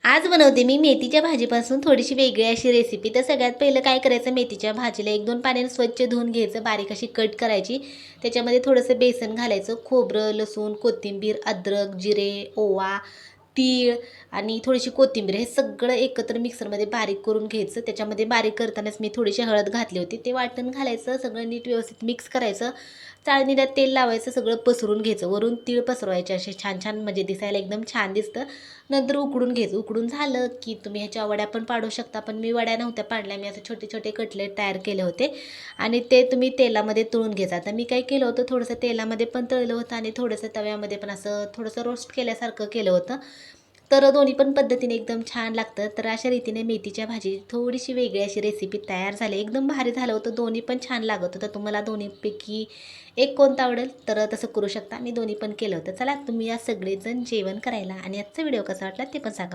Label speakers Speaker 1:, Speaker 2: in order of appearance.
Speaker 1: आज बनवते मी मेथीच्या भाजीपासून थोडीशी वेगळी अशी रेसिपी. तर सगळ्यात पहिलं काय करायचं, मेथीच्या भाजीला 1-2 पाण्याने स्वच्छ धुवून घ्यायचं, बारीक अशी कट करायची. त्याच्यामध्ये थोडंसं बेसन घालायचं, खोबरं, लसूण, कोथिंबीर, अद्रक, जिरे, ओवा, तीळ आणि थोडीशी कोथिंबीर हे सगळं एकत्र मिक्सरमध्ये बारीक करून घ्यायचं. त्याच्यामध्ये बारीक करतानाच मी थोडीशी हळद घातली होती. ते वाटण घालायचं, सगळं नीट व्यवस्थित मिक्स करायचं. चाळणीला तेल लावायचं, सगळं पसरून घ्यायचं. वरून तीळ पसरवायचे असे छान-छान, म्हणजे दिसायला एकदम छान दिसतं. नंतर उकडून घ्यायचं. उकडून झालं की तुम्ही ह्याच्या वड्या पण पाडू शकता, पण मी वड्या नव्हत्या पाडल्या. मी असे छोटे-छोटे कटलेट तयार केले होते आणि ते तुम्ही तेलामध्ये तळून घ्यायचं. आता मी काय केलं होतं, थोडंसं तेलामध्ये पण तळलं होतं आणि थोडंसं तव्यामध्ये पण असं थोडंसं रोस्ट केल्यासारखं केलं होतं. तर दोन्ही पण पद्धतीने एकदम छान लागतं. तर अशा रीतीने मेथीच्या भाजी थोडीशी वेगळी अशी रेसिपी तयार झाली. एकदम भारी झालं होतं. दोन्ही पण छान लागत होतं. तुम्हाला दोन्हीपैकी एक कोणता आवडेल तर तसं करू शकता. मी दोन्ही पण केलं होतं. चला तुम्ही या सगळेजण जेवण करायला आणि आजचा व्हिडिओ कसा वाटला ते पण सांगा.